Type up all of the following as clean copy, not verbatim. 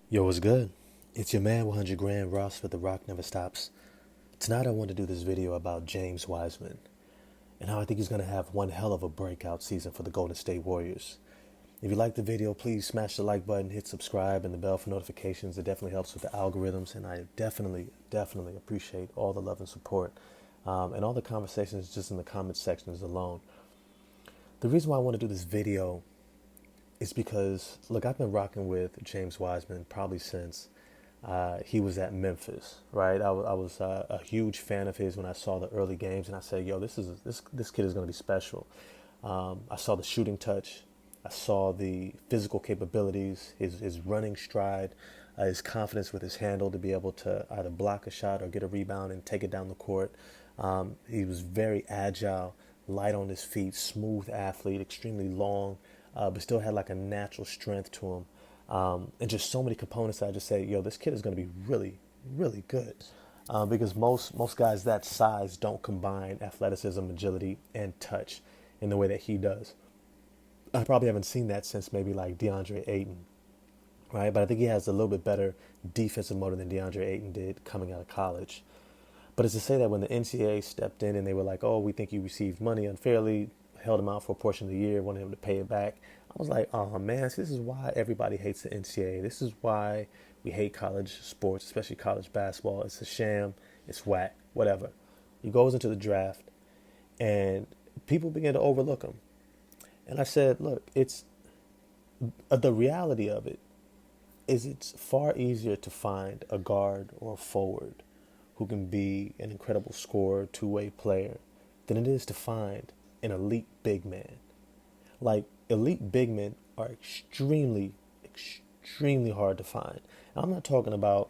Yo, what's good? It's your man 100 Grand Ross for The Rock Never Stops. Tonight I want to do this video about James Wiseman and how I think he's going to have one hell of a breakout season for the Golden State Warriors. If you like the video, please smash the like button, hit subscribe and the bell for notifications. It definitely helps with the algorithms, and I definitely appreciate all the love and support and all the conversations just in the comment sections alone. The reason why I want to do this video is because, look, I've been rocking with James Wiseman probably since he was at Memphis, right? I was a huge fan of his when I saw the early games, and I said, "Yo, this kid is going to be special." I saw the shooting touch, I saw the physical capabilities, his running stride, his confidence with his handle to be able to either block a shot or get a rebound and take it down the court. He was very agile, light on his feet, smooth athlete, extremely long, but still had like a natural strength to him. And just so many components that I just say, yo, this kid is going to be really good. Because most guys that size don't combine athleticism, agility, and touch in the way that he does. I probably haven't seen that since maybe like DeAndre Ayton, right? But I think he has a little bit better defensive motor than DeAndre Ayton did coming out of college. But it's to say that when the NCAA stepped in and they were like, oh, we think you received money unfairly, held him out for a portion of the year, wanted him to pay it back. I was like, oh man, see, this is why everybody hates the NCAA. This is why we hate college sports, especially college basketball. It's a sham, it's whack, whatever. He goes into the draft and people begin to overlook him. And I said, look, it's the reality of it is it's far easier to find a guard or a forward who can be an incredible scorer, two-way player, than it is to find an elite big man. Like, elite big men are extremely hard to find. I'm not talking about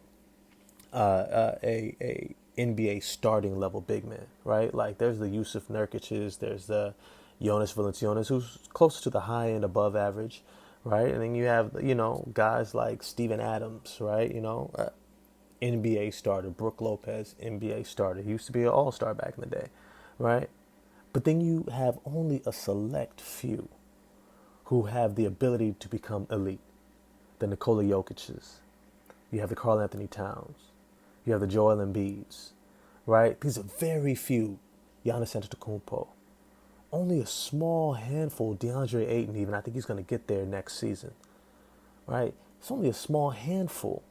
a NBA starting level big man, right? Like, there's the Yusuf Nurkic's, there's the Jonas Valanciunas, who's closer to the high end, above average, right? And then you have, guys like Steven Adams, right? NBA starter, Brooke Lopez, NBA starter. He used to be an all-star back in the day, right? But then you have only a select few who have the ability to become elite. The Nikola Jokic's, you have the Karl Anthony Towns, you have the Joel Embiid's, right? These are very few. Giannis Antetokounmpo. Only a small handful, DeAndre Ayton even, I think he's going to get there next season, right? It's only a small handful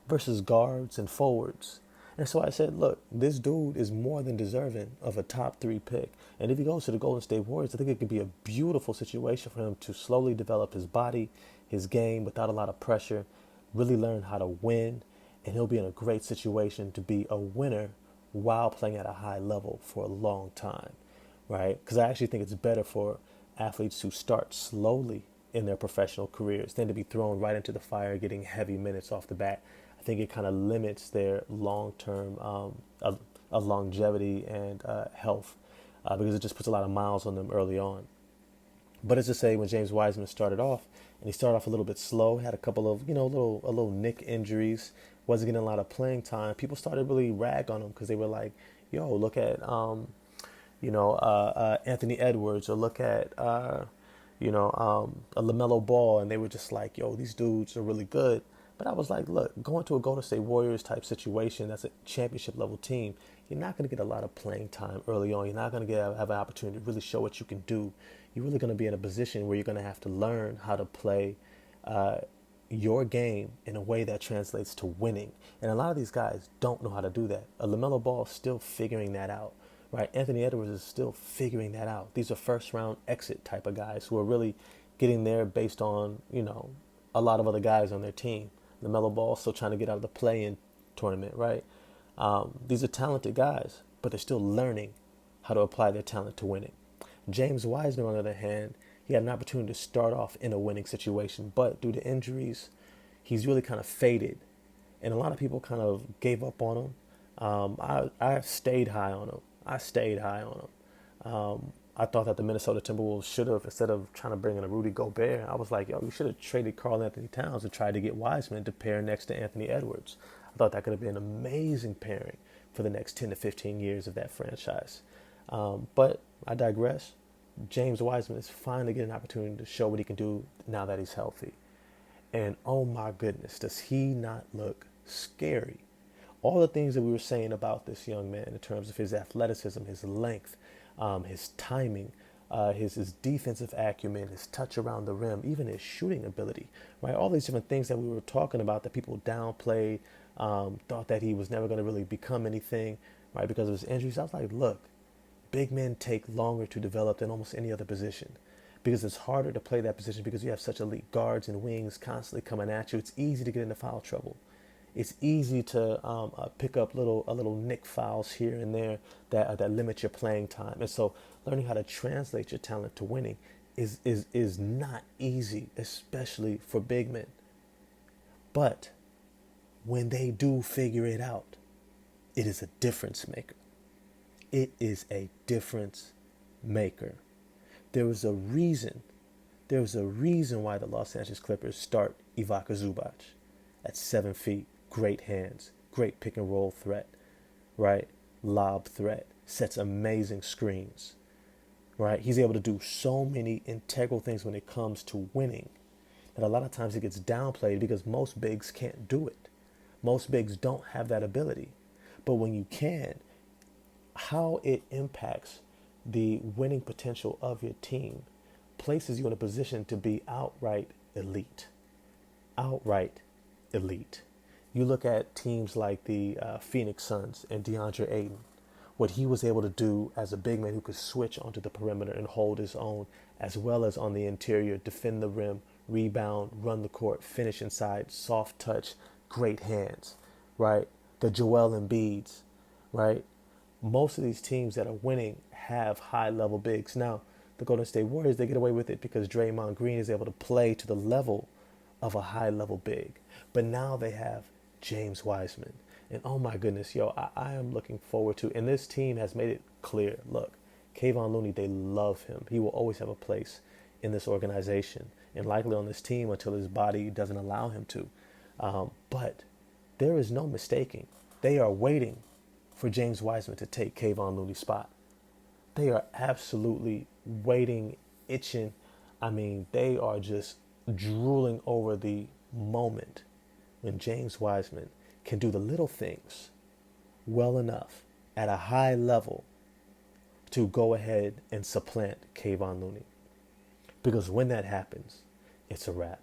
versus guards and forwards. And so I said, look, this dude is more than deserving of a top 3 pick. And if he goes to the Golden State Warriors, I think it could be a beautiful situation for him to slowly develop his body, his game without a lot of pressure, really learn how to win. And he'll be in a great situation to be a winner while playing at a high level for a long time, right? Because I actually think it's better for athletes to start slowly in their professional careers than to be thrown right into the fire, getting heavy minutes off the bat. I think it kind of limits their long-term of longevity and health because it just puts a lot of miles on them early on. But as to say, when James Wiseman started off, and he started off a little bit slow, had a couple of a little nick injuries, wasn't getting a lot of playing time. People started really rag on him because they were like, "Yo, look at Anthony Edwards, or look at a LaMelo Ball," and they were just like, "Yo, these dudes are really good." But I was like, look, going to a Golden State Warriors type situation, that's a championship level team, you're not going to get a lot of playing time early on. You're not going to have an opportunity to really show what you can do. You're really going to be in a position where you're going to have to learn how to play your game in a way that translates to winning. And a lot of these guys don't know how to do that. A LaMelo Ball is still figuring that out, right? Anthony Edwards is still figuring that out. These are first round exit type of guys who are really getting there based on, a lot of other guys on their team. LaMelo Ball still trying to get out of the play-in tournament, right? These are talented guys, but they're still learning how to apply their talent to winning. James Wiseman, on the other hand, he had an opportunity to start off in a winning situation, but due to injuries, he's really kind of faded. And a lot of people kind of gave up on him. I stayed high on him. I thought that the Minnesota Timberwolves should have, instead of trying to bring in a Rudy Gobert, I was like, yo, you should have traded Karl Anthony Towns and tried to get Wiseman to pair next to Anthony Edwards. I thought that could have been an amazing pairing for the next 10 to 15 years of that franchise. But I digress. James Wiseman is finally getting an opportunity to show what he can do now that he's healthy. And oh my goodness, does he not look scary? All the things that we were saying about this young man in terms of his athleticism, his length, his timing, his defensive acumen, his touch around the rim, even his shooting ability, right? All these different things that we were talking about that people downplayed, thought that he was never going to really become anything, right? Because of his injuries. I was like, look, big men take longer to develop than almost any other position because it's harder to play that position because you have such elite guards and wings constantly coming at you. It's easy to get into foul trouble. It's easy to pick up little nick fouls here and there that limit your playing time. And so learning how to translate your talent to winning is not easy, especially for big men. But when they do figure it out, it is a difference maker. It is a difference maker. There was a reason. There was a reason why the Los Angeles Clippers start Ivica Zubac at 7 feet, great hands, great pick and roll threat, right? Lob threat, sets amazing screens, right? He's able to do so many integral things when it comes to winning that a lot of times it gets downplayed because most bigs can't do it. Most bigs don't have that ability. But when you can, how it impacts the winning potential of your team places you in a position to be outright elite. Outright elite. You look at teams like the Phoenix Suns and DeAndre Ayton, what he was able to do as a big man who could switch onto the perimeter and hold his own, as well as on the interior, defend the rim, rebound, run the court, finish inside, soft touch, great hands, right? The Joel Embiids, right? Most of these teams that are winning have high-level bigs. Now, the Golden State Warriors, they get away with it because Draymond Green is able to play to the level of a high-level big. But now they have James Wiseman. And oh my goodness, I am looking forward to, and this team has made it clear, look, Kayvon Looney, they love him. He will always have a place in this organization and likely on this team until his body doesn't allow him to. But there is no mistaking. They are waiting for James Wiseman to take Kayvon Looney's spot. They are absolutely waiting, itching. I mean, they are just drooling over the moment when James Wiseman can do the little things well enough at a high level to go ahead and supplant Kayvon Looney. Because when that happens, it's a wrap.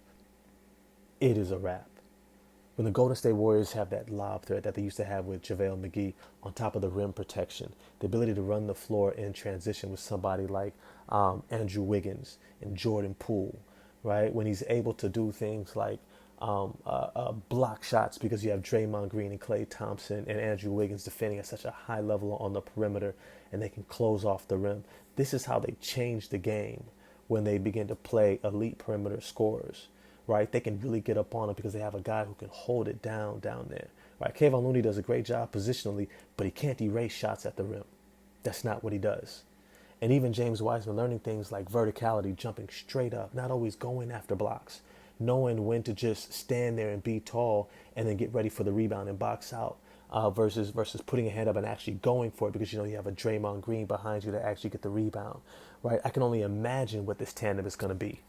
It is a wrap. When the Golden State Warriors have that lob threat that they used to have with JaVale McGee on top of the rim protection, the ability to run the floor in transition with somebody like Andrew Wiggins and Jordan Poole, right? When he's able to do things like block shots because you have Draymond Green and Klay Thompson and Andrew Wiggins defending at such a high level on the perimeter and they can close off the rim. This is how they change the game when they begin to play elite perimeter scorers. Right, they can really get up on it because they have a guy who can hold it down there. Right, Kayvon Looney does a great job positionally, but he can't erase shots at the rim. That's not what he does. And even James Wiseman learning things like verticality, jumping straight up, not always going after blocks, knowing when to just stand there and be tall and then get ready for the rebound and box out versus putting a hand up and actually going for it because you have a Draymond Green behind you to actually get the rebound. Right, I can only imagine what this tandem is going to be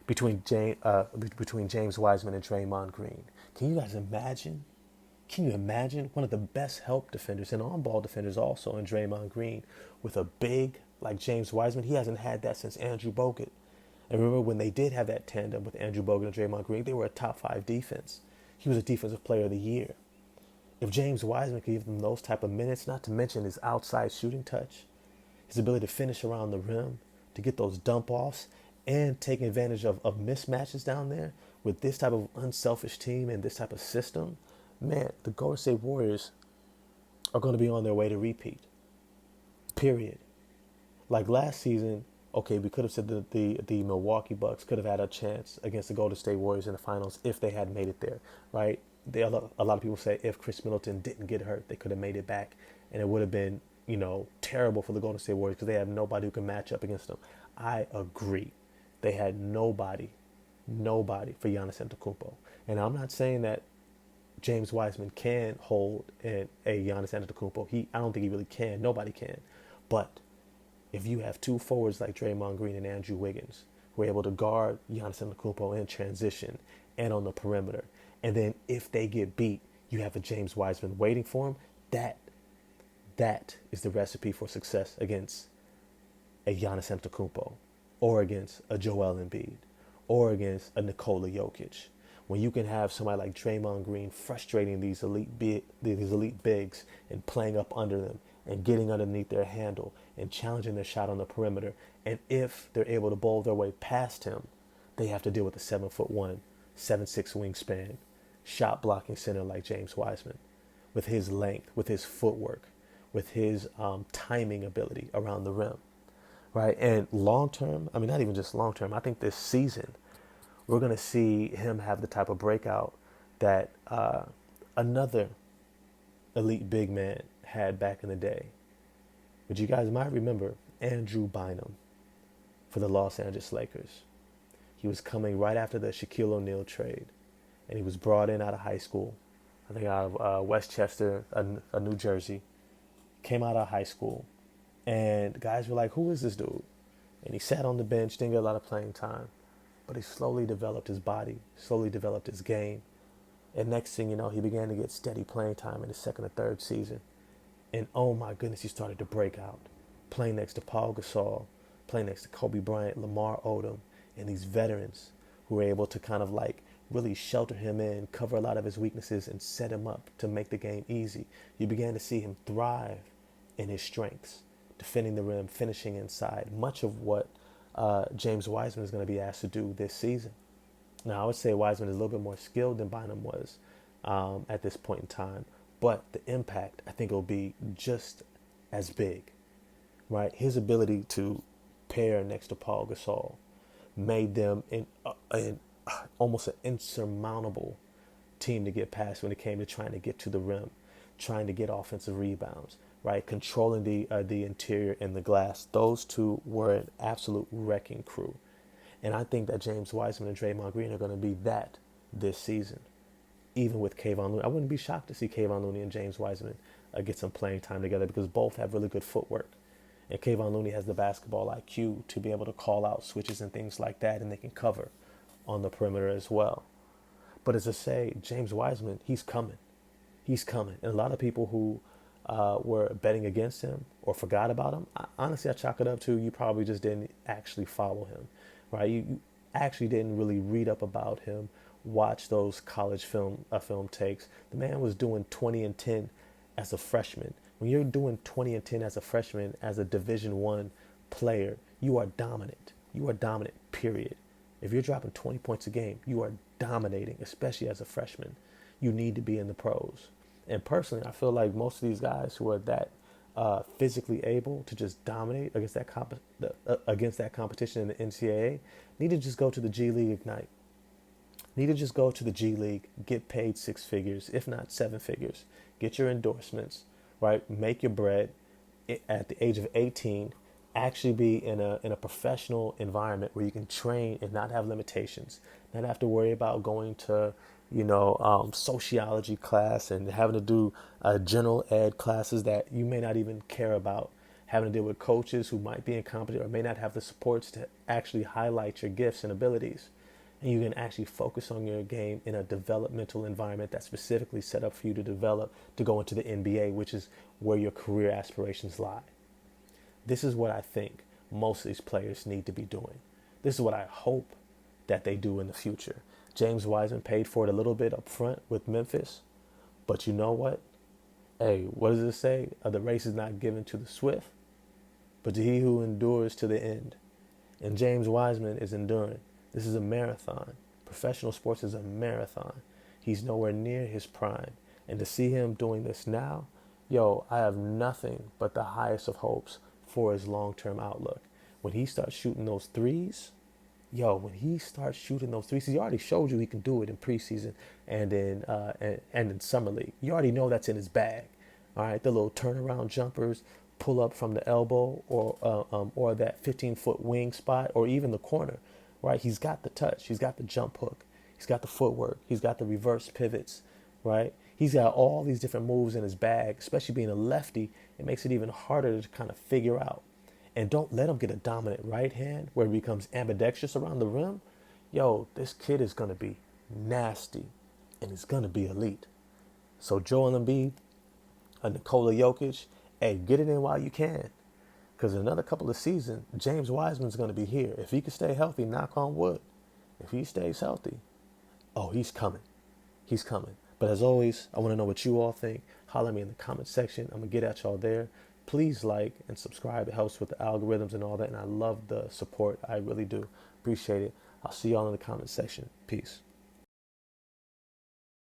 between James Wiseman and Draymond Green. Can you guys imagine? Can you imagine one of the best help defenders and on-ball defenders also in Draymond Green with a big like James Wiseman? He hasn't had that since Andrew Bogut. And remember when they did have that tandem with Andrew Bogut and Draymond Green, they were a top 5 defense. He was a defensive player of the year. If James Wiseman could give them those type of minutes, not to mention his outside shooting touch, his ability to finish around the rim, to get those dump offs, and taking advantage of mismatches down there with this type of unselfish team and this type of system, man, the Golden State Warriors are going to be on their way to repeat. Period. Like last season, okay, we could have said that the Milwaukee Bucks could have had a chance against the Golden State Warriors in the finals if they had made it there, right? A lot of people say if Chris Middleton didn't get hurt, they could have made it back, and it would have been, terrible for the Golden State Warriors because they have nobody who can match up against them. I agree. They had nobody for Giannis Antetokounmpo. And I'm not saying that James Wiseman can hold a Giannis Antetokounmpo. I don't think he really can. Nobody can. But if you have two forwards like Draymond Green and Andrew Wiggins who are able to guard Giannis Antetokounmpo in transition and on the perimeter. And then if they get beat, you have a James Wiseman waiting for him. That that is the recipe for success against a Giannis Antetokounmpo, or against a Joel Embiid, or against a Nikola Jokic. When you can have somebody like Draymond Green frustrating these elite bigs and playing up under them and getting underneath their handle and challenging their shot on the perimeter, and if they're able to bowl their way past him, they have to deal with a 7'1", 7'6" wingspan, shot blocking center like James Wiseman, with his length, with his footwork, with his timing ability around the rim, right? And long term, I mean, not even just long term, I think this season, we're going to see him have the type of breakout that another elite big man had back in the day. But you guys might remember Andrew Bynum for the Los Angeles Lakers. He was coming right after the Shaquille O'Neal trade, and he was brought in out of high school, I think out of Westchester, New Jersey. Came out of high school, and guys were like, who is this dude? And he sat on the bench, didn't get a lot of playing time, but he slowly developed his body, slowly developed his game. And next thing you know, he began to get steady playing time in his second or third season. And oh my goodness, he started to break out, playing next to Paul Gasol, playing next to Kobe Bryant, Lamar Odom, and these veterans who were able to kind of like really shelter him in, cover a lot of his weaknesses, and set him up to make the game easy. You began to see him thrive in his strengths, defending the rim, finishing inside, much of what James Wiseman is going to be asked to do this season. Now, I would say Wiseman is a little bit more skilled than Bynum was at this point in time, but the impact, I think, will be just as big, right? His ability to pair next to Paul Gasol made them in almost an insurmountable team to get past when it came to trying to get to the rim, trying to get offensive rebounds, right? Controlling the interior and the glass. Those two were an absolute wrecking crew. And I think that James Wiseman and Draymond Green are going to be that this season. Even with Kayvon Looney, I wouldn't be shocked to see Kayvon Looney and James Wiseman get some playing time together, because both have really good footwork. And Kayvon Looney has the basketball IQ to be able to call out switches and things like that, and they can cover on the perimeter as well. But as I say, James Wiseman, he's coming. He's coming. And a lot of people who were betting against him or forgot about him, honestly, I chalk it up to you probably just didn't actually follow him, right? You actually didn't really read up about him, watch those college film takes. The man was doing 20 and 10 as a freshman. When you're doing 20 and 10 as a freshman, as a Division I player, you are dominant. You are dominant, period. If you're dropping 20 points a game, you are dominating, especially as a freshman. You need to be in the pros. And personally, I feel like most of these guys who are that physically able to just dominate against that competition in the NCAA need to just go to the G League Ignite. Need to just go to the G League, get paid 6 figures, if not 7 figures. Get your endorsements, right? Make your bread at the age of 18. Actually be in a professional environment where you can train and not have limitations, not have to worry about going to, sociology class and having to do general ed classes that you may not even care about, having to deal with coaches who might be incompetent or may not have the supports to actually highlight your gifts and abilities. And you can actually focus on your game in a developmental environment that's specifically set up for you to develop to go into the NBA, which is where your career aspirations lie. This is what I think most of these players need to be doing. This is what I hope that they do in the future. James Wiseman paid for it a little bit up front with Memphis, but you know what? Hey, what does it say? The race is not given to the swift, but to he who endures to the end. And James Wiseman is enduring. This is a marathon. Professional sports is a marathon. He's nowhere near his prime. And to see him doing this now, I have nothing but the highest of hopes for his long-term outlook. When he starts shooting those threes, he already showed you he can do it in preseason and in summer league. You already know that's in his bag. All right, the little turnaround jumpers, pull up from the elbow, or that 15-foot wing spot, or even the corner. Right, he's got the touch, he's got the jump hook, he's got the footwork, he's got the reverse pivots. Right, he's got all these different moves in his bag. Especially being a lefty, it makes it even harder to kind of figure out. And don't let him get a dominant right hand where he becomes ambidextrous around the rim. This kid is going to be nasty, and he's going to be elite. So Joel Embiid, Nikola Jokic, hey, get it in while you can. Because in another couple of seasons, James Wiseman's going to be here. If he can stay healthy, knock on wood. If he stays healthy, oh, he's coming. He's coming. But as always, I want to know what you all think. Holler at me in the comment section. I'm going to get at y'all there. Please like and subscribe. It helps with the algorithms and all that. And I love the support. I really do. Appreciate it. I'll see y'all in the comment section. Peace.